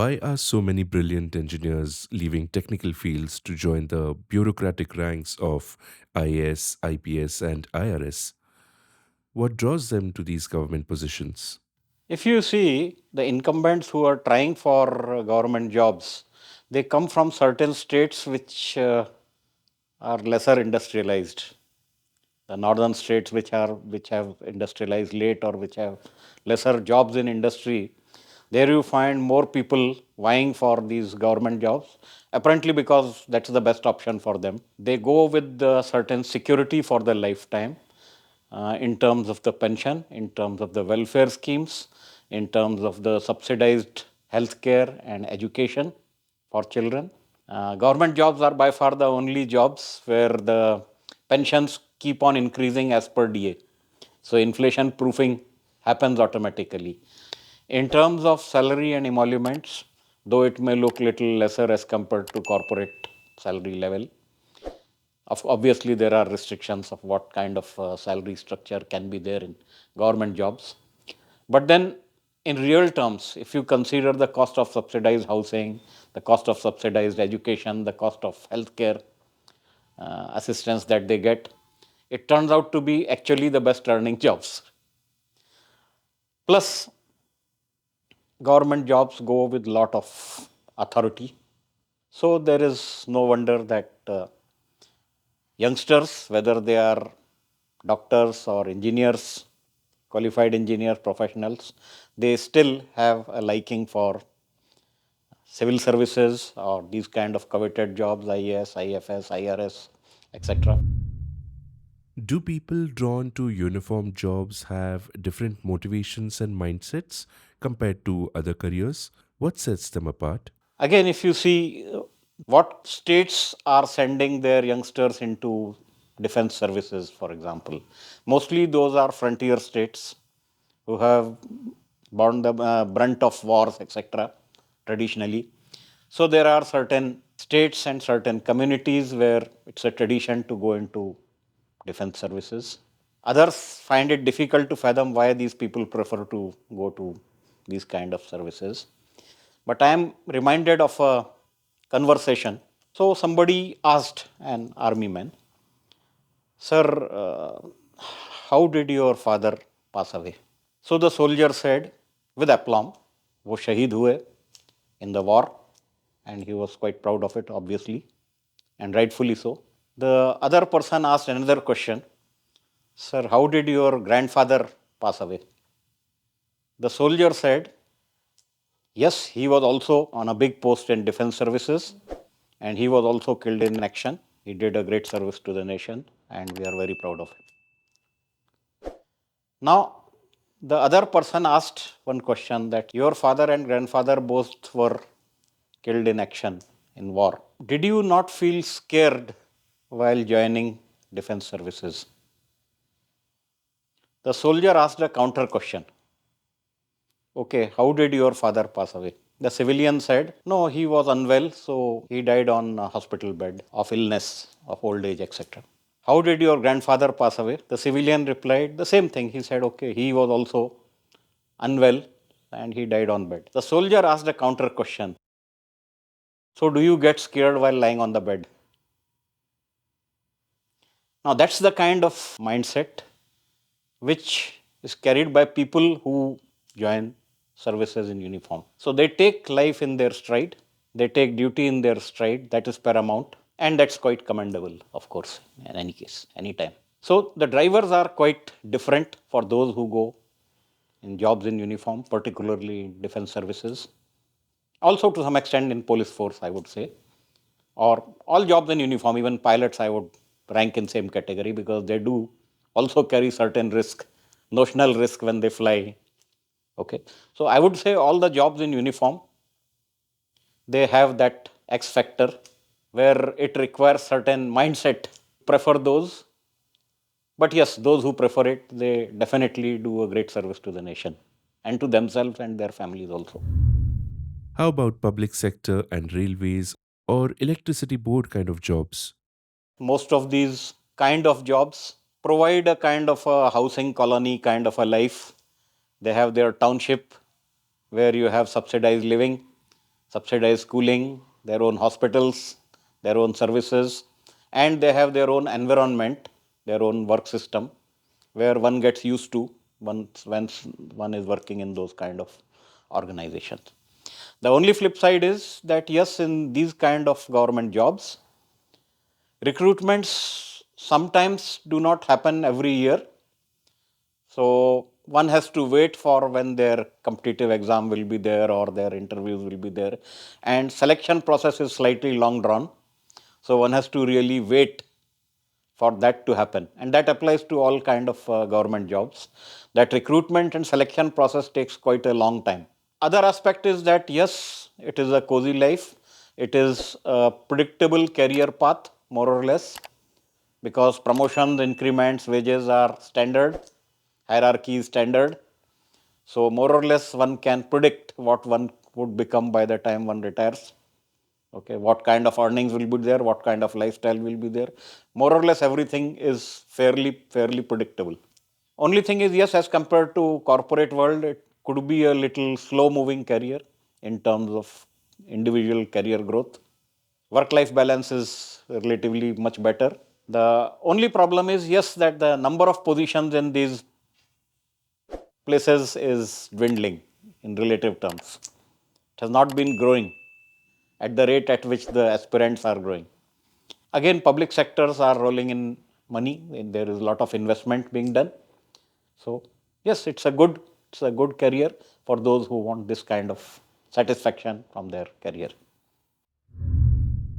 Why are so many brilliant engineers leaving technical fields to join the bureaucratic ranks of IAS, IPS, and IRS? What draws them to these government positions? If you see the incumbents who are trying for government jobs, they come from certain states which are lesser industrialized. The northern states which have industrialized late or which have lesser jobs in industry, there you find more people vying for these government jobs. Apparently, because that's the best option for them. They go with certain security for their lifetime in terms of the pension, in terms of the welfare schemes, in terms of the subsidized healthcare and education for children. Government jobs are by far the only jobs where the pensions keep on increasing as per DA. So inflation proofing happens automatically. In terms of salary and emoluments, though it may look little lesser as compared to corporate salary level, obviously there are restrictions of what kind of salary structure can be there in government jobs. But then in real terms, if you consider the cost of subsidized housing, the cost of subsidized education, the cost of healthcare assistance that they get, it turns out to be actually the best earning jobs. Plus, government jobs go with lot of authority. So there is no wonder that youngsters, whether they are doctors or engineers, qualified engineers, professionals, they still have a liking for civil services or these kind of coveted jobs, IAS, IFS, IRS, etc. Do people drawn to uniform jobs have different motivations and mindsets compared to other careers? What sets them apart? Again, if you see what states are sending their youngsters into defense services, for example, mostly those are frontier states who have borne the brunt of wars, etc., traditionally. So there are certain states and certain communities where it's a tradition to go into defense services. Others find it difficult to fathom why these people prefer to go to these kind of services. But I am reminded of a conversation. So somebody asked an army man, Sir, how did your father pass away? So the soldier said, with aplomb, वो शहीद हुए in the war, and he was quite proud of it, obviously, and rightfully so. The other person asked another question, Sir, how did your grandfather pass away? The soldier said, Yes, he was also on a big post in defense services, and he was also killed in action. He did a great service to the nation, and we are very proud of him. Now, the other person asked one question that your father and grandfather both were killed in action in war. Did you not feel scared while joining defense services? The soldier asked a counter question. Okay, how did your father pass away? The civilian said, no, he was unwell, so he died on a hospital bed of illness, of old age, etc. How did your grandfather pass away? The civilian replied the same thing. He said, okay, he was also unwell and he died on bed. The soldier asked a counter question. So, do you get scared while lying on the bed? Now, that's the kind of mindset which is carried by people who join services in uniform. So, they take life in their stride, they take duty in their stride, that is paramount, and that's quite commendable, of course, in any case, anytime. So, the drivers are quite different for those who go in jobs in uniform, particularly in defense services, also to some extent in police force, I would say, or all jobs in uniform, even pilots I would rank in same category because they do also carry certain risk, notional risk when they fly. Okay, so I would say all the jobs in uniform, they have that X factor where it requires certain mindset. Prefer those, but yes, those who prefer it, they definitely do a great service to the nation and to themselves and their families also. How about public sector and railways or electricity board kind of jobs? Most of these kind of jobs provide a kind of a housing colony kind of a life. They have their township where you have subsidized living. subsidized schooling, their own hospitals, their own services, and they have their own environment, their own work system, where one gets used to once one is working in those kind of organizations. The only flip side is that yes, in these kind of government jobs, recruitments sometimes do not happen every year. So one has to wait for when their competitive exam will be there or their interviews will be there. And selection process is slightly long drawn. So one has to really wait for that to happen. And that applies to all kind of government jobs. That recruitment and selection process takes quite a long time. Other aspect is that yes, it is a cozy life. It is a predictable career path, more or less, because promotions, increments, wages are standard, hierarchy is standard. So more or less one can predict what one would become by the time one retires. Okay, what kind of earnings will be there, what kind of lifestyle will be there. More or less everything is fairly predictable. Only thing is, yes, as compared to corporate world, it could be a little slow moving career in terms of individual career growth. Work life balance is relatively much better. The only problem is, yes, that the number of positions in these places is dwindling in relative terms. It has not been growing at the rate at which the aspirants are growing. Again, public sectors are rolling in money. There is a lot of investment being done. So yes, it's a good career for those who want this kind of satisfaction from their career.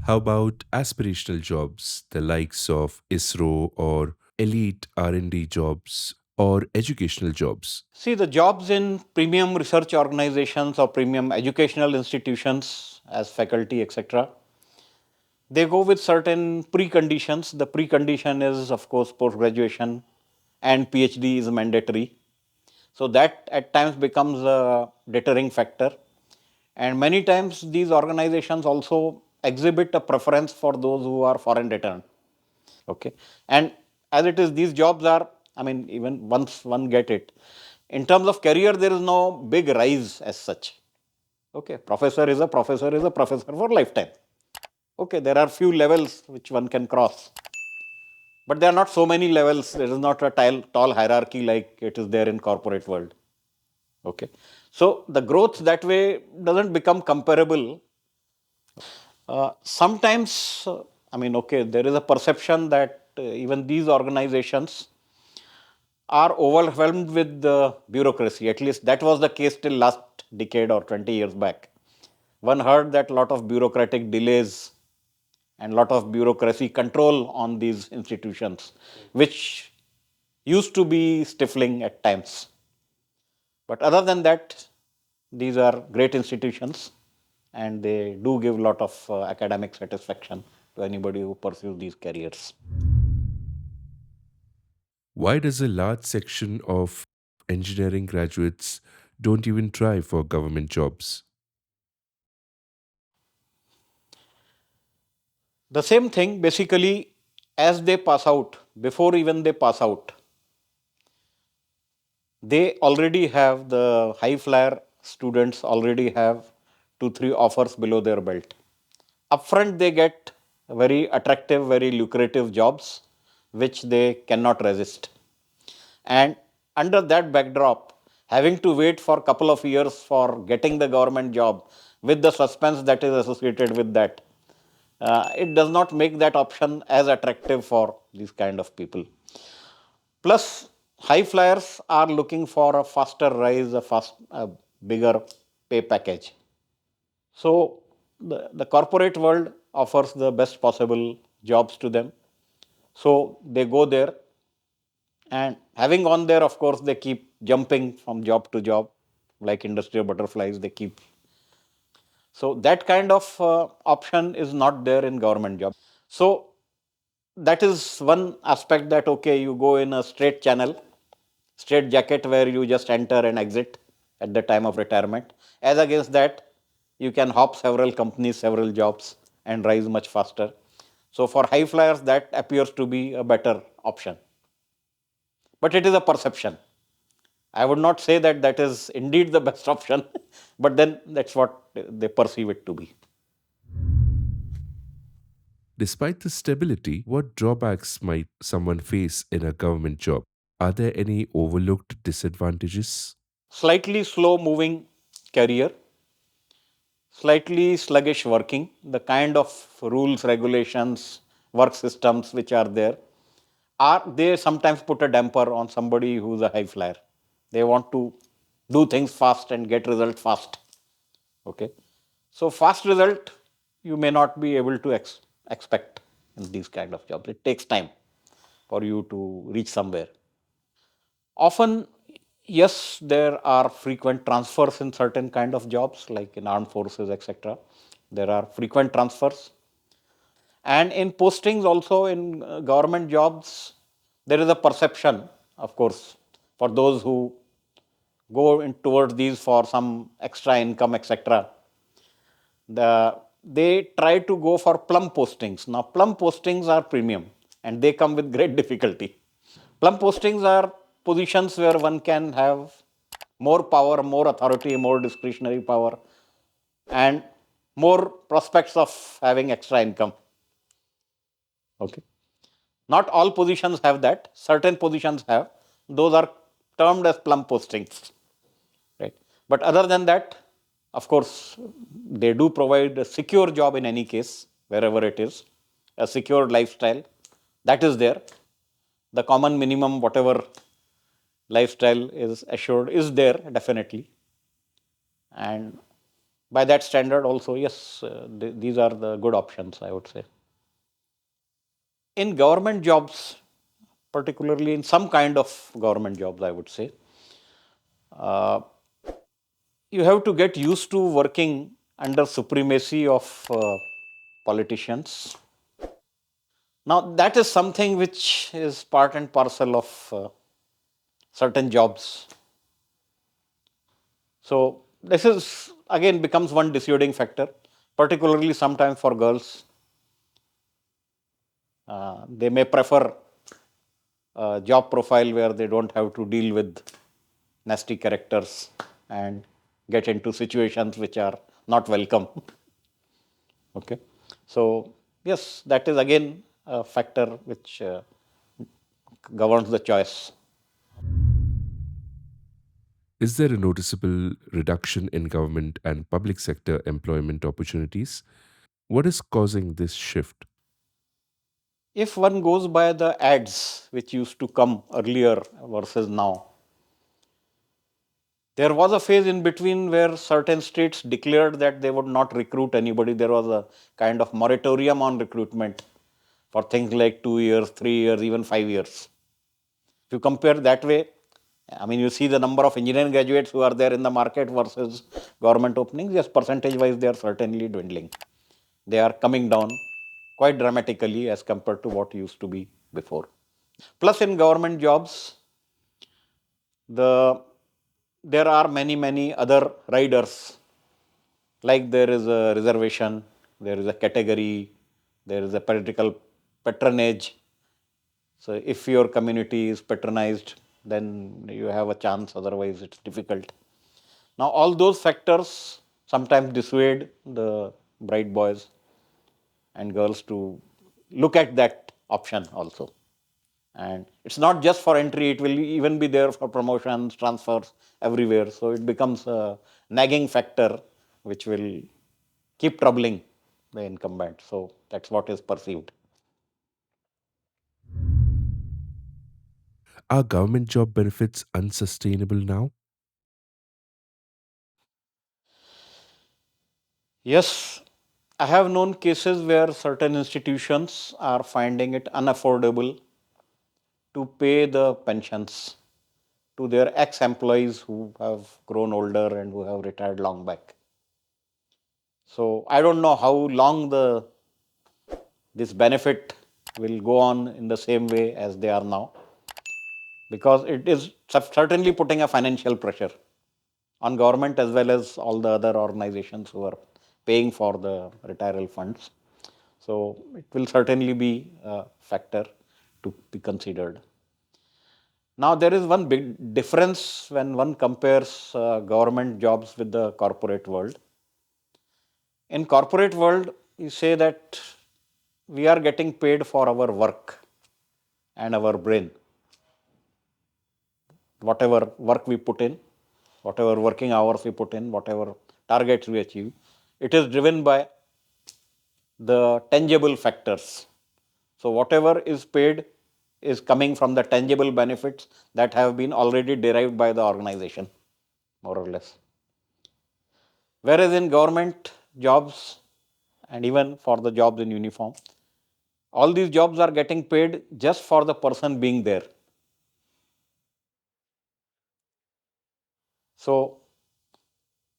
How about aspirational jobs, the likes of ISRO or elite R&D jobs or educational jobs? See, the jobs in premium research organizations or premium educational institutions as faculty, etc., they go with certain preconditions. The precondition is, of course, post graduation and PhD is mandatory. So that at times becomes a deterring factor. And many times these organizations also exhibit a preference for those who are foreign returned. Okay. And as it is, these jobs are, I mean, even once one get it, in terms of career, there is no big rise as such. Okay. Professor is a professor is a professor for lifetime. Okay. There are few levels which one can cross. But there are not so many levels. There is not a tall hierarchy like it is there in corporate world. Okay. So the growth that way doesn't become comparable. Sometimes, I mean, okay, there is a perception that even these organizations are overwhelmed with the bureaucracy. At least that was the case till last decade or 20 years back. One heard that lot of bureaucratic delays and lot of bureaucracy control on these institutions, which used to be stifling at times. But other than that, these are great institutions and they do give a lot of academic satisfaction to anybody who pursues these careers. Why does a large section of engineering graduates don't even try for government jobs? The same thing basically as they pass out, before even they pass out, they already have the high flyer students already have 2 3 offers below their belt. Upfront they get very attractive, very lucrative jobs which they cannot resist. And under that backdrop, having to wait for a couple of years for getting the government job with the suspense that is associated with that, it does not make that option as attractive for these kind of people. Plus, high flyers are looking for a faster rise, a bigger pay package. So the corporate world offers the best possible jobs to them. So they go there and having gone there, of course, they keep jumping from job to job like industrial butterflies. They keep. So that kind of option is not there in government job. So that is one aspect that, okay, you go in a straight channel, straight jacket where you just enter and exit at the time of retirement. As against that, you can hop several companies, several jobs and rise much faster. So for high flyers, that appears to be a better option. But it is a perception. I would not say that that is indeed the best option, but then that's what they perceive it to be. Despite the stability, what drawbacks might someone face in a government job? Are there any overlooked disadvantages? Slightly slow moving career, slightly sluggish working, the kind of rules, regulations, work systems which are there, are they sometimes put a damper on somebody who's a high flyer. They want to do things fast and get result fast. Okay. So fast result you may not be able to expect in these kind of jobs. It takes time for you to reach somewhere. Often, yes, there are frequent transfers in certain kind of jobs, like in armed forces, etc. There are frequent transfers, and in postings also in government jobs, there is a perception, of course, for those who go in towards these for some extra income, etc. They try to go for plum postings. Now, plum postings are premium, and they come with great difficulty. Plum postings are positions where one can have more power, more authority, more discretionary power, and more prospects of having extra income. Okay. Not all positions have that. Certain positions have. Those are termed as plum postings. Right. But other than that, of course, they do provide a secure job in any case, wherever it is, a secure lifestyle. That is there. The common minimum, whatever lifestyle is assured, is there definitely. And by that standard, also, yes, these are the good options, I would say. In government jobs, particularly in some kind of government jobs, I would say, uh, you have to get used to working under supremacy of politicians. Now, that is something which is part and parcel of certain jobs. So, this is again becomes one dissuading factor, particularly sometimes for girls. They may prefer a job profile where they don't have to deal with nasty characters and get into situations which are not welcome. Okay. So, yes, that is again a factor which governs the choice. Is there a noticeable reduction in government and public sector employment opportunities? What is causing this shift? If one goes by the ads which used to come earlier versus now, there was a phase in between where certain states declared that they would not recruit anybody. There was a kind of moratorium on recruitment for things like 2 years, 3 years, even 5 years. If you compare that way, I mean, you see the number of engineering graduates who are there in the market versus government openings. Yes, percentage wise, they are certainly dwindling. They are coming down quite dramatically as compared to what used to be before. Plus, in government jobs, the there are many other riders. Like there is a reservation, there is a category, there is a political patronage. So if your community is patronized, then you have a chance. Otherwise, it's difficult. Now, all those factors sometimes dissuade the bright boys and girls to look at that option also. And it's not just for entry, it will even be there for promotions, transfers, everywhere. So it becomes a nagging factor which will keep troubling the incumbent. So that's what is perceived. Are government job benefits unsustainable now? Yes, I have known cases where certain institutions are finding it unaffordable to pay the pensions to their ex employees who have grown older and who have retired long back. So I don't know how long the this benefit will go on in the same way as they are now, because it is certainly putting a financial pressure on government as well as all the other organizations who are paying for the retirement funds. So it will certainly be a factor to be considered. Now, there is one big difference when one compares government jobs with the corporate world. In corporate world, you say that we are getting paid for our work and our brain, whatever work we put in, whatever working hours we put in, whatever targets we achieve, it is driven by the tangible factors. So whatever is paid is coming from the tangible benefits that have been already derived by the organization, more or less. Whereas in government jobs and even for the jobs in uniform, all these jobs are getting paid just for the person being there. So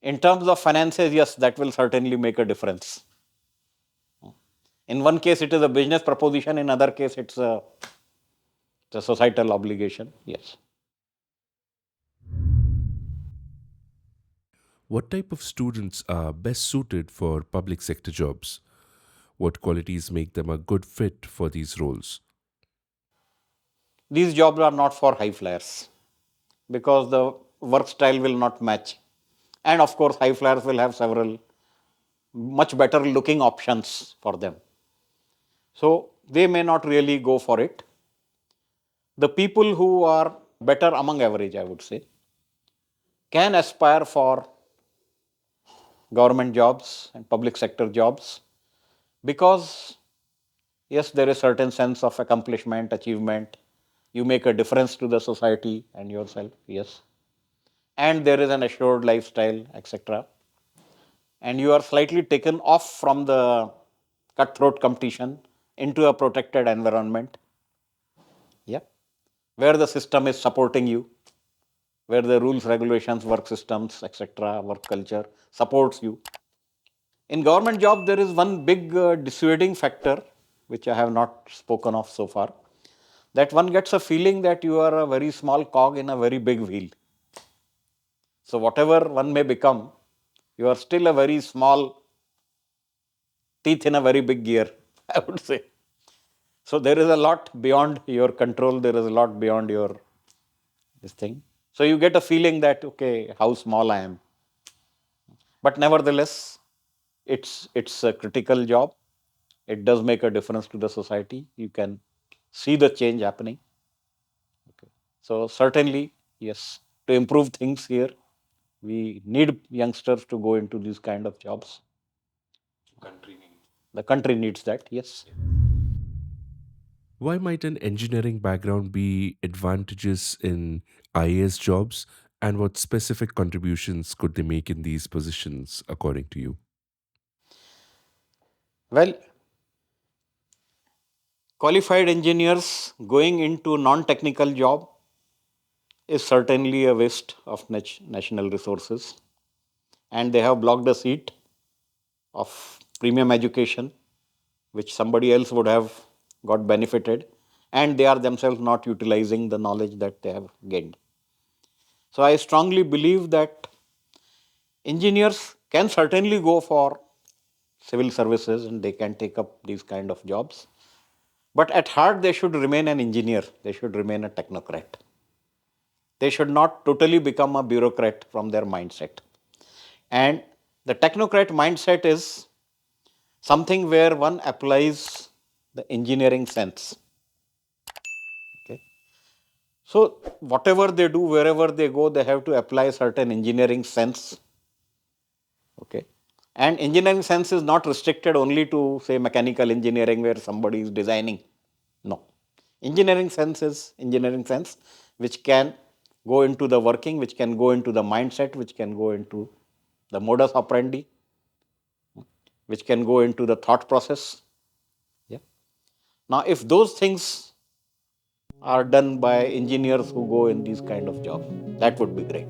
in terms of finances, yes, that will certainly make a difference. In one case, it is a business proposition. In other case, it's a societal obligation. Yes. What type of students are best suited for public sector jobs? What qualities make them a good fit for these roles? These jobs are not for high flyers because the work style will not match. And of course, high flyers will have several much better looking options for them. So they may not really go for it. The people who are better among average, I would say, can aspire for government jobs and public sector jobs because yes, there is certain sense of accomplishment, achievement. You make a difference to the society and yourself, yes. And there is an assured lifestyle, etc. And you are slightly taken off from the cutthroat competition into a protected environment, yeah, where the system is supporting you, where the rules, regulations, work systems, etc., work culture supports you. In government job, there is one big dissuading factor, which I have not spoken of so far, that one gets a feeling that you are a very small cog in a very big wheel. So whatever one may become, you are still a very small teeth in a very big gear, I would say. So there is a lot beyond your control. There is a lot beyond your this thing. So you get a feeling that okay, how small I am. But nevertheless, it's a critical job. It does make a difference to the society. You can see the change happening. Okay. So certainly, yes, to improve things here, we need youngsters to go into these kind of jobs. The country needs that. Yes. Why might an engineering background be advantageous in IAS jobs, and what specific contributions could they make in these positions, according to you? Well, qualified engineers going into non-technical job is certainly a waste of national resources, and they have blocked a seat of premium education which somebody else would have got benefited, and they are themselves not utilizing the knowledge that they have gained. So I strongly believe that engineers can certainly go for civil services and they can take up these kind of jobs, but at heart they should remain an engineer, they should remain a technocrat. They should not totally become a bureaucrat from their mindset. And the technocrat mindset is something where one applies the engineering sense. Okay. So whatever they do, wherever they go, they have to apply certain engineering sense. Okay. And engineering sense is not restricted only to say mechanical engineering where somebody is designing. No. Engineering sense is engineering sense which can go into the working, which can go into the mindset, which can go into the modus operandi, which can go into the thought process. Yeah. Now, if those things are done by engineers who go in these kind of jobs, that would be great.